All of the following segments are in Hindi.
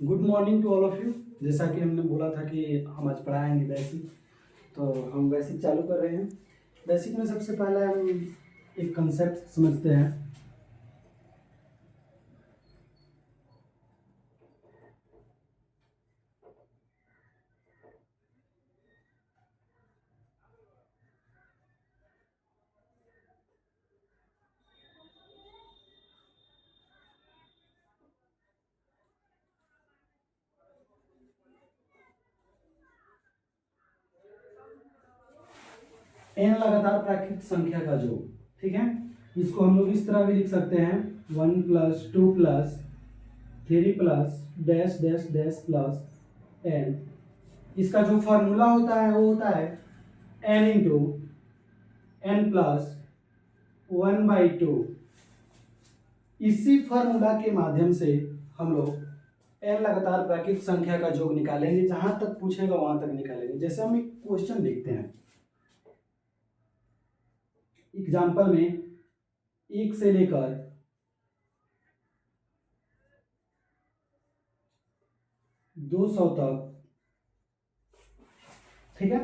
Good morning to all of you. जैसा कि हमने बोला था कि हम आज पढ़ाएंगे बेसिक, तो हम बेसिक चालू कर रहे हैं। बेसिक में सबसे पहले हम एक कंसेप्ट समझते हैं। एन लगातार प्राकृतिक संख्या का योग, ठीक है। इसको हम लोग इस तरह भी लिख सकते हैं, 1+2+3+डैश डैश डैश प्लस एन। इसका जो फार्मूला होता है वो होता है n × n+1/2। इसी फार्मूला के माध्यम से हम लोग एन लगातार प्राकृतिक संख्या का योग निकालेंगे। जहां तक पूछेगा वहां तक निकालेंगे। जैसे हम एक क्वेश्चन देखते हैं, एग्जाम्पल में 1 से लेकर 200 तक, ठीक है,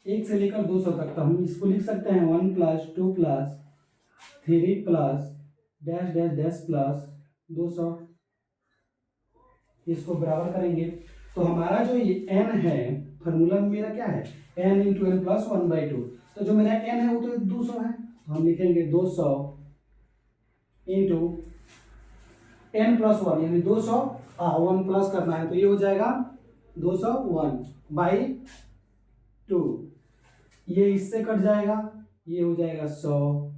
1 से लेकर 200 तक। तो हम इसको लिख सकते हैं 1+2+3+डैश डैश डैश प्लस 200। इसको बराबर करेंगे तो हमारा जो ये n है, फार्मूला में मेरा क्या है, n × n+1/2। तो जो मेरा n है वो तो 200 है, तो हम लिखेंगे 200 × n+1, यानी 200 1 प्लस करना है तो ये हो जाएगा 201/2। ये इससे कट जाएगा, ये हो जाएगा 100,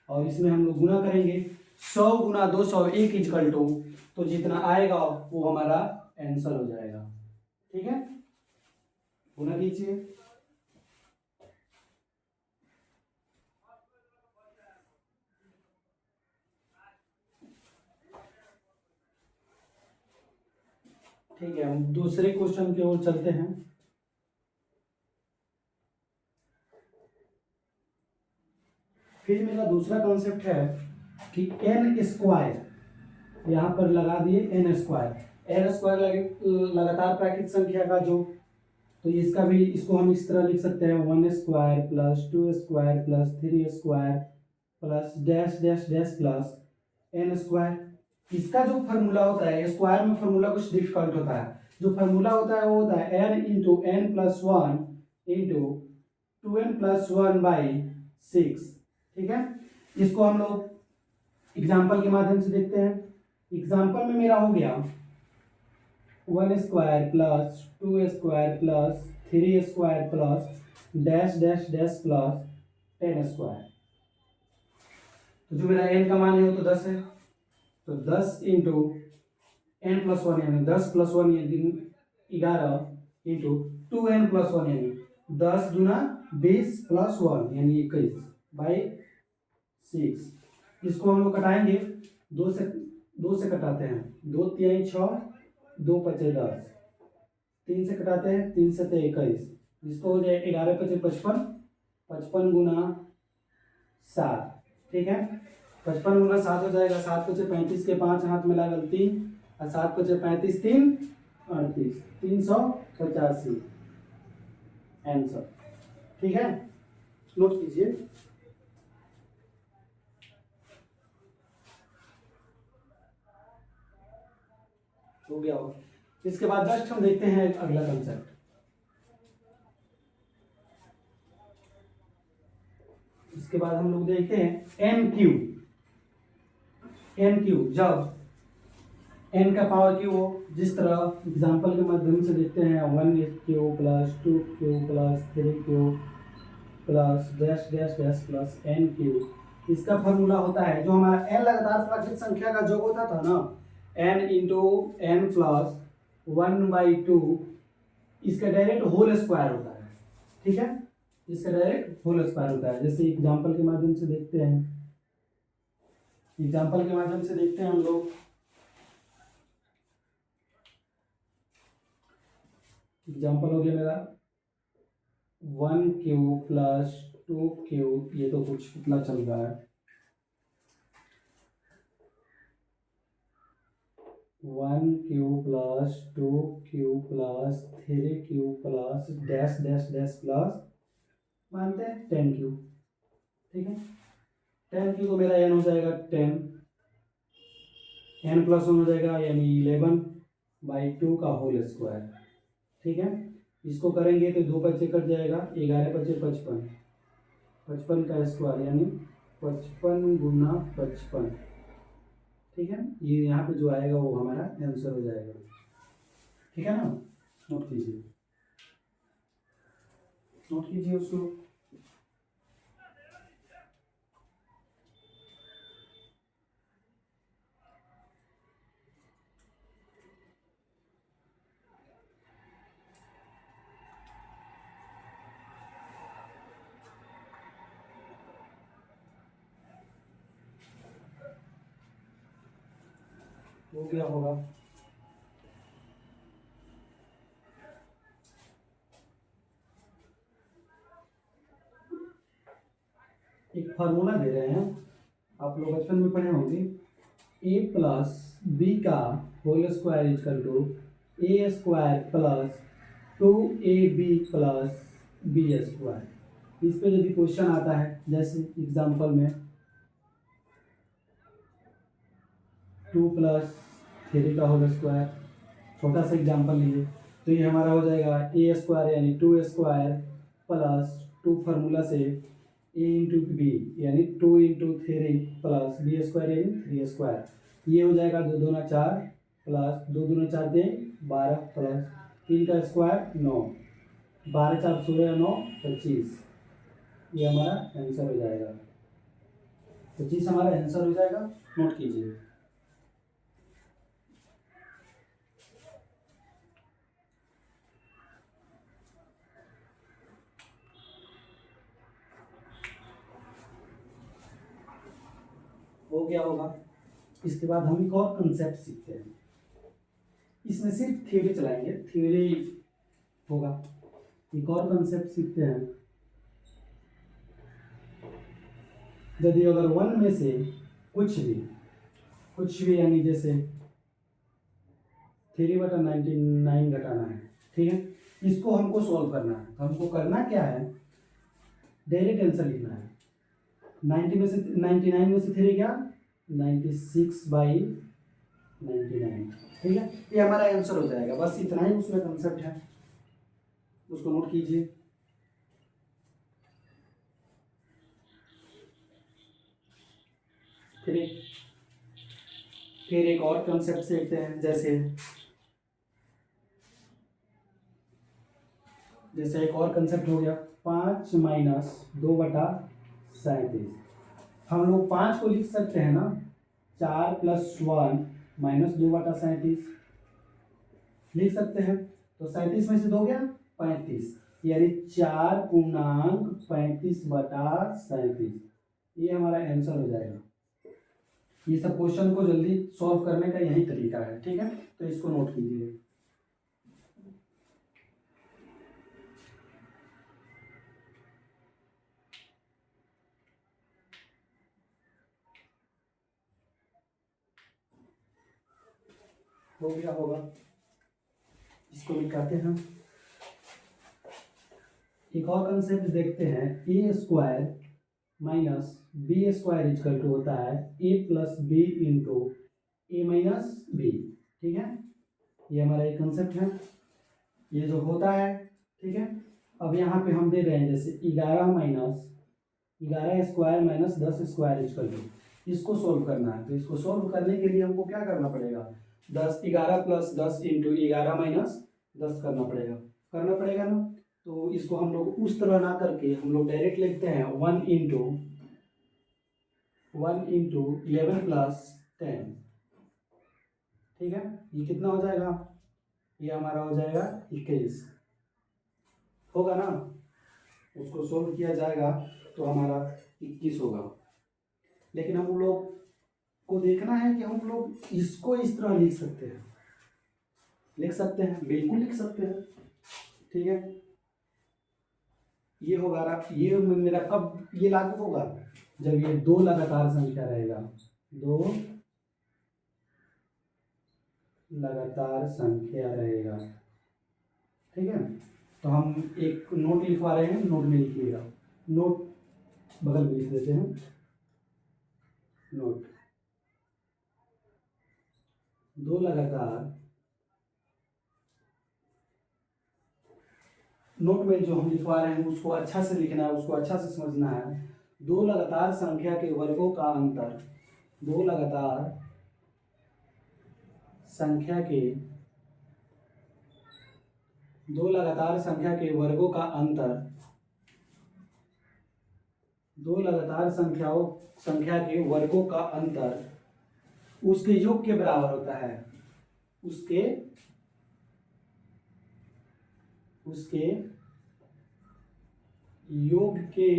और इसमें हम लोग गुना करेंगे। 100 × 200 1 तो जितना आएगा वो हमारा आंसर हो जाएगा, ठीक है। गुना कीजिए। ठीक है, हम दूसरे क्वेश्चन की ओर चलते हैं। फिर मेरा दूसरा कॉन्सेप्ट है कि n², यहां पर लगा दिए n² लगातार प्राकृतिक संख्या का जो, तो इसका भी, इसको हम इस तरह लिख सकते हैं 1²+2² +3² +dash dash dash plus n²। इसका जो फार्मूला होता है, स्क्वायर में फार्मूला कुछ डिफिकल्ट होता है। जो फार्मूला होता है वो होता है n × n+1 × 2n+1/6, ठीक है। इसको हम लोग एग्जाम्पल के माध्यम से देखते हैं। एग्जाम्पल में मेरा हो गया 1²+2² +3² +डैश डैश डैश प्लस 10²। तो जो मेरा n का मान है वो तो 10 है, तो 10 × n+1 यानी 10+1 यानी 11 × 2n+1 यानी 10 × 20 + 1 यानी 21/6। इसको हम लोग कटाएंगे, 2 से कटाते हैं, 2 × 3 = 6, 2 × 5 = 10, 3 से कटाते हैं, 3 से 21, इसको हो जाए 11 × 5 = 55, 55 × 7, ठीक है। 55 × 7 हो जाएगा, 7 × 5 = 35 के 5 हाथ में लागल 3, और 7 × 5 = 35, 3 = 38, 385 आंसर, ठीक है। नोट कीजिए। हो गया होगा। इसके बाद जस्ट हम देखते हैं अगला कंसेप्ट। इसके बाद हम लोग देखते हैं n³ जब n का पावर क्यू हो, जिस तरह एग्जांपल के माध्यम से देखते हैं 1³ + 2³ + 3³ + dash dash dash plus n³। इसका फार्मूला होता है, जो हमारा n लगातार प्राकृतिक संख्या का योग होता था ना, n × n+1/2, इसका डायरेक्ट होल स्क्वायर होता है, ठीक है। इसका डायरेक्ट होल स्क्वायर होता है। जैसे एग्जांपल के माध्यम से देखते हैं, हम लोग एग्जांपल हो गया मेरा 1³ + 2³, ये तो कुछ कितना चल रहा है, 1 Q plus 2 Q plus 3 Q plus dash dash dash plus मानते हैं 10 क्यू। ठीक है, 10 क्यू तो मेरा एन हो जाएगा 10, एन प्लस 1 हो जाएगा यानी 11/2 का होल स्क्वायर। ठीक है, इसको करेंगे तो 2 बच्चे कट जाएगा, 11 बच्चे 55, 55 का स्क्वायर यानी 55 गुना 55। ठीक है, ये यहाँ पे जो आएगा वो हमारा आंसर हो जाएगा। ठीक है ना, नोट कीजिए, नोट कीजिए उसको। वो क्या होगा, एक फार्मूला दे रहे हैं, आप लोग बचपन में पढ़े होंगे, ए प्लस बी का whole square equal to a square plus 2ab plus b square. इस पे यदि क्वेश्चन आता है, जैसे एग्जांपल में 2 प्लस 3 का होल स्क्वायर, छोटा सा एग्जांपल लीजिए, तो ये हमारा हो जाएगा ए स्क्वायर यानी 2 स्क्वायर प्लस 2 फार्मूला से ए इंटू बी यानी 2 इंटू 3 प्लस बी स्क्वायर यानी 3 स्क्वायर। ये हो जाएगा 2 दूना 4 प्लस 2 दूना 4 दे 12 प्लस 3 का स्क्वायर 9, 12 4 16 9 25। ये हमारा आंसर हो जाएगा, 25 हमारा आंसर हो जाएगा। नोट कीजिए। हो गया होगा। इसके बाद हम एक और कंसेप्ट सीखते हैं, इसमें सिर्फ थ्योरी चलाएंगे, थ्योरी होगा। एक और कंसेप्ट सीखते हैं, यदि अगर 1 में से कुछ भी यानी जैसे 3/99 घटाना है। ठीक है, इसको हमको सॉल्व करना है। हमको करना क्या है, डायरेक्ट आंसर लिखना है। 90 में से 99 में से 3 क्या 96/99। ठीक है, ये हमारा आंसर हो जाएगा। बस इतना ही उसमें कंसेप्ट है, उसको नोट कीजिए। फिर एक और कंसेप्ट सीखते हैं, जैसे एक और कंसेप्ट हो गया 5 माइनस 2/37। हम लोग 5 को लिख सकते हैं ना, 4 प्लस 1 माइनस 2/37 लिख सकते हैं। तो 37 में से 2 गया 35 यानी 4 पूर्णांक 35/37। ये हमारा आंसर हो जाएगा। ये सब क्वेश्चन को जल्दी सॉल्व करने का यही तरीका है। ठीक है, तो इसको नोट कीजिए। हो गया होगा, इसको निकालते हैं। एक और कंसेप्ट देखते हैं, A square minus B square equal to होता है A plus B into A minus B. ठीक है, ये हमारा एक कंसेप्ट है, ये जो होता है। ठीक है, अब यहाँ पे हम दे रहे हैं जैसे 11 square minus 10 square equal to, इसको सोल्व करना है। तो इसको सोल्व करने के लिए हमको क्या करना पड़ेगा, 11 प्लस 10 इंटू 11 माइनस 10 करना पड़ेगा ना। तो इसको हम लोग उस तरह ना करके हम लोग डायरेक्ट लिखते हैं 1 इंटू 11 प्लस 10। ठीक है, ये कितना हो जाएगा, ये हमारा हो जाएगा 21 होगा ना। उसको सोल्व किया जाएगा तो हमारा 21 होगा। लेकिन हम लोग को देखना है कि हम लोग इसको इस तरह लिख सकते हैं, बिल्कुल लिख सकते हैं। ठीक है, ये होगा, ये मेरा कब ये लागू होगा, जब ये 2 लगातार संख्या रहेगा, 2 लगातार संख्या रहेगा। ठीक है, तो हम एक नोट लिखवा रहे हैं, नोट में लिखिएगा। नोट बगल में लिख देते हैं, नोट। दो लगातार, नोट में जो हम लिखवा रहे हैं उसको अच्छा से लिखना है, उसको अच्छा से समझना है। दो लगातार संख्या के वर्गों का अंतर, दो लगातार संख्या के, दो लगातार संख्या के वर्गों का अंतर, दो लगातार संख्या के वर्गों का अंतर उसके योग के बराबर होता है। उसके योग के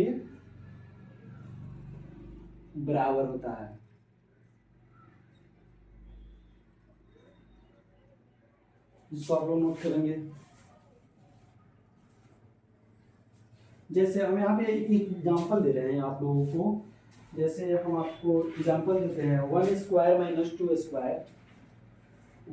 बराबर होता है। इसको आप लोग नोट करेंगे। जैसे हम यहाँ पे एक एग्जाम्पल दे रहे हैं आप लोगों को। जैसे हम आपको एग्जाम्पल देते हैं, 1 square minus 2 square,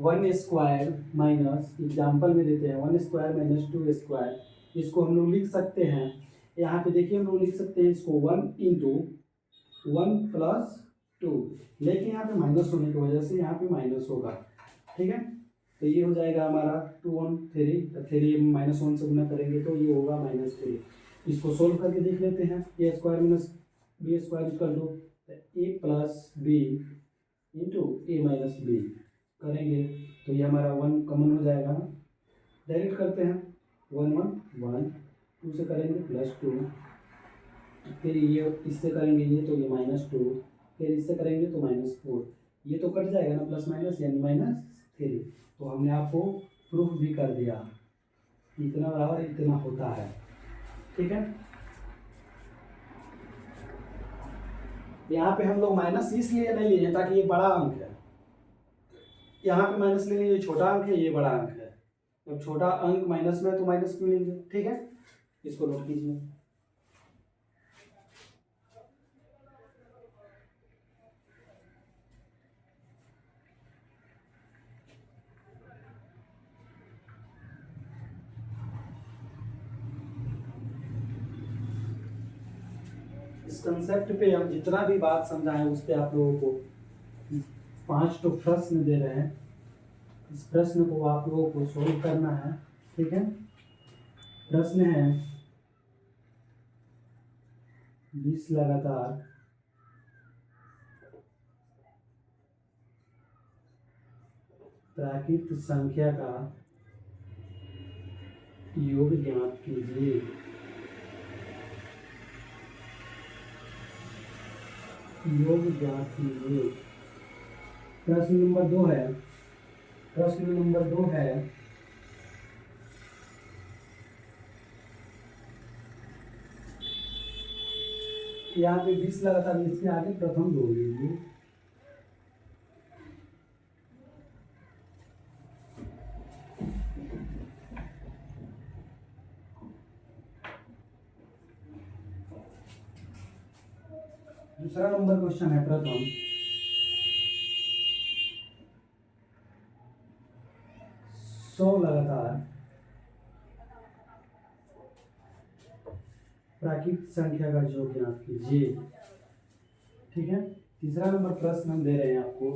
1 square minus, example में देते हैं 1 स्क्वायर माइनस 2 स्क्वायर। इसको हम लोग लिख सकते हैं, यहाँ पे देखिए हम लोग लिख सकते हैं इसको 1 इंटू 1 प्लस 2, लेकिन यहाँ पे माइनस होने की वजह से यहाँ पे माइनस होगा। ठीक है, तो ये हो जाएगा हमारा 2 1 3, 3 माइनस 1 से गुना करेंगे तो ये होगा -3। इसको सोल्व करके देख लेते हैं। A square minus B square equal to A plus B into A minus B करेंगे तो ये हमारा 1 कॉमन हो जाएगा ना, डायरेक्ट करते हैं। 1 1 1, 2 से करेंगे +2, फिर ये इससे करेंगे ये तो ये -2, फिर इससे करेंगे तो -4, ये तो कट जाएगा ना, प्लस माइनस यानी -3। तो हमने आपको प्रूफ भी कर दिया, इतना बराबर इतना होता है। ठीक है, यहाँ पे हम लोग माइनस इसलिए नहीं लिए ताकि ये बड़ा अंक है, यहाँ पे माइनस ले लिए, ये छोटा अंक है, ये बड़ा अंक है। जब छोटा अंक माइनस में है तो माइनस क्यों लेंगे। ठीक है, इसको नोट कीजिए। इस कंसेप्ट पे हम जितना भी बात समझाएं उस पर आप लोगों को 5 तो प्रश्न दे रहे हैं, इस प्रश्न को आप लोगों को सोल्व करना है। ठीक है, प्रश्न है 20 लगातार प्राकृत संख्या का योग ज्ञात कीजिए। योग ज्ञात कीजिए। प्रश्न नंबर 2 है, प्रश्न नंबर 2 है यहाँ पे 20 लगातार, इसके आगे प्रथम जोड़ लीजिए। दूसरा नंबर क्वेश्चन है प्रथम 100 लगातार प्राकृत संख्या का योग ज्ञात कीजिए। ठीक है, तीसरा नंबर प्रश्न हम दे रहे हैं आपको,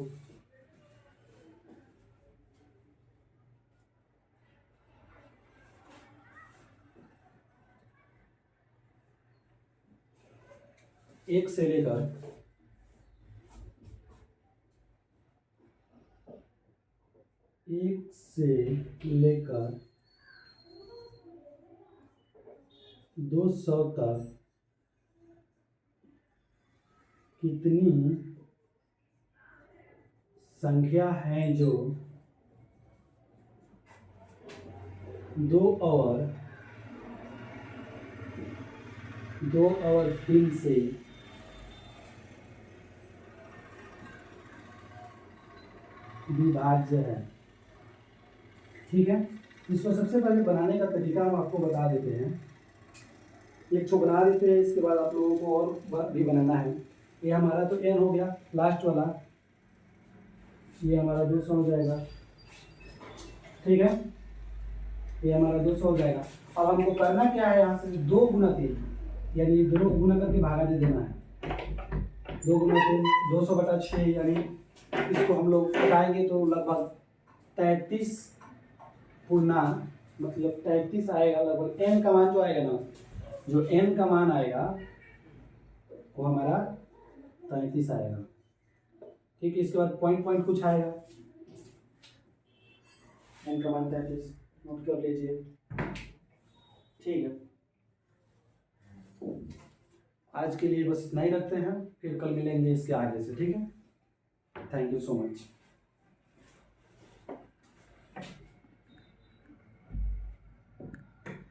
एक से लेकर 200 तक कितनी संख्या है जो 2 और 3 से विभाज्य है। ठीक है, इसको सबसे पहले बनाने का तरीका हम आपको बता देते हैं। एक तो बना देते हैं, इसके बाद आप लोगों को और भी बनाना है। ये हमारा तो n हो गया लास्ट वाला, ये हमारा 200 हो जाएगा। ठीक है, ये हमारा 200 हो जाएगा। अब हमको करना क्या है, यहाँ से 2 गुना 3, यानी दोनों गुना करके भागा दे देना है। 2 गुना 3 200/6, यानी इसको हम लोग घटाएंगे तो लगभग 33 पूर्णा, मतलब 33 आएगा लगभग। n का मान जो आएगा ना, जो n का मान आएगा वो हमारा 33 आएगा। ठीक है, इसके बाद पॉइंट पॉइंट कुछ आएगा, n का मान 33 नोट कर लीजिए। ठीक है, आज के लिए बस इतना ही रखते हैं, फिर कल मिलेंगे इसके आगे से। ठीक है, थैंक यू सो मच।